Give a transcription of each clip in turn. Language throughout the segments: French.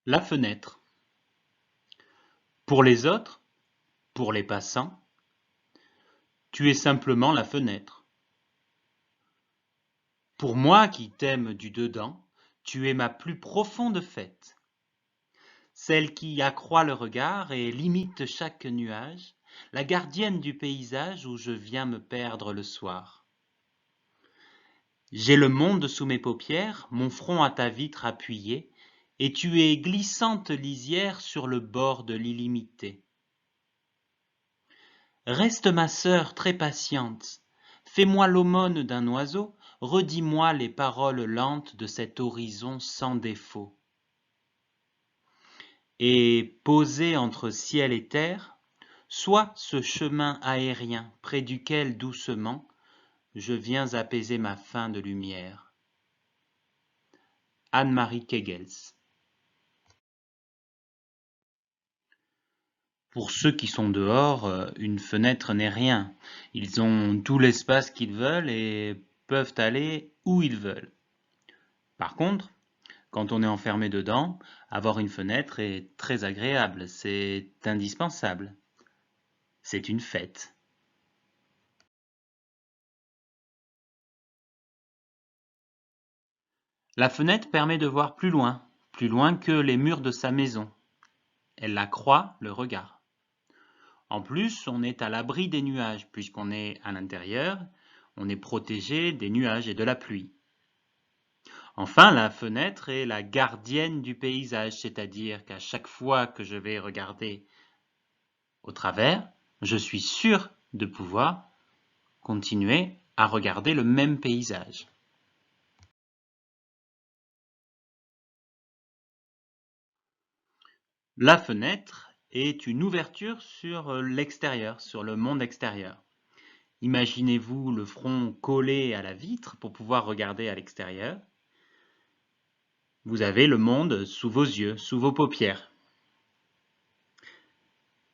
La fenêtre. Pour les autres, pour les passants, tu es simplement la fenêtre. Pour moi qui t'aime du dedans, tu es ma plus profonde fête. Celle qui accroît le regard et limite chaque nuage, la gardienne du paysage où je viens me perdre le soir. J'ai le monde sous mes paupières, mon front à ta vitre appuyé, et tu es glissante lisière sur le bord de l'illimité. Reste ma sœur très patiente, fais-moi l'aumône d'un oiseau, redis-moi les paroles lentes de cet horizon sans défaut. Et posé entre ciel et terre, sois ce chemin aérien près duquel doucement je viens apaiser ma faim de lumière. Anne-Marie Kegels. Pour ceux qui sont dehors, une fenêtre n'est rien. Ils ont tout l'espace qu'ils veulent et peuvent aller où ils veulent. Par contre, quand on est enfermé dedans, avoir une fenêtre est très agréable, c'est indispensable. C'est une fête. La fenêtre permet de voir plus loin que les murs de sa maison. Elle accroît le regard. En plus, on est à l'abri des nuages, puisqu'on est à l'intérieur, on est protégé des nuages et de la pluie. Enfin, la fenêtre est la gardienne du paysage, c'est-à-dire qu'à chaque fois que je vais regarder au travers, je suis sûr de pouvoir continuer à regarder le même paysage. La fenêtre est une ouverture sur l'extérieur, sur le monde extérieur. Imaginez-vous le front collé à la vitre pour pouvoir regarder à l'extérieur. Vous avez le monde sous vos yeux, sous vos paupières.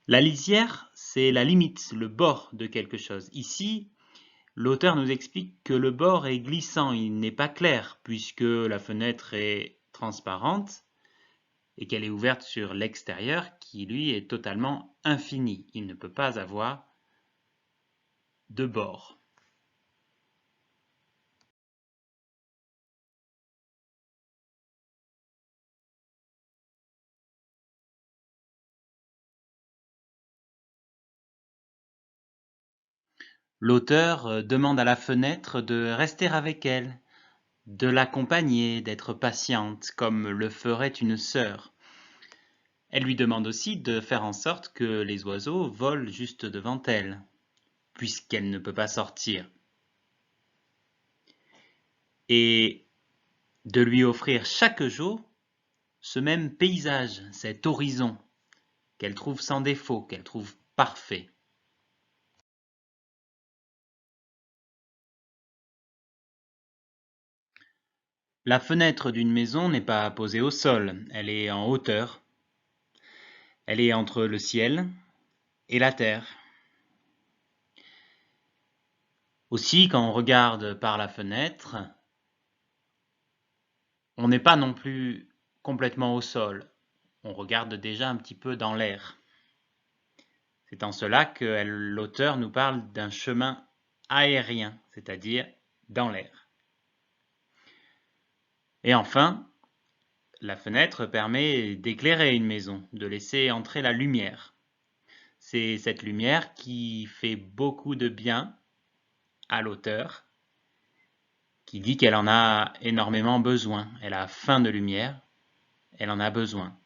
La lisière, c'est la limite, le bord de quelque chose. Ici, l'auteur nous explique que le bord est glissant, il n'est pas clair, puisque la fenêtre est transparente et qu'elle est ouverte sur l'extérieur, qui lui est totalement infini. Il ne peut pas avoir de bord. L'auteur demande à la fenêtre de rester avec elle, de l'accompagner, d'être patiente, comme le ferait une sœur. Elle lui demande aussi de faire en sorte que les oiseaux volent juste devant elle, puisqu'elle ne peut pas sortir. Et de lui offrir chaque jour ce même paysage, cet horizon, qu'elle trouve sans défaut, qu'elle trouve parfait. La fenêtre d'une maison n'est pas posée au sol, elle est en hauteur. Elle est entre le ciel et la terre. Aussi, quand on regarde par la fenêtre, on n'est pas non plus complètement au sol. On regarde déjà un petit peu dans l'air. C'est en cela que l'auteur nous parle d'un chemin aérien, c'est-à-dire dans l'air. Et enfin, la fenêtre permet d'éclairer une maison, de laisser entrer la lumière. C'est cette lumière qui fait beaucoup de bien à l'auteur, qui dit qu'elle en a énormément besoin. Elle a faim de lumière, elle en a besoin.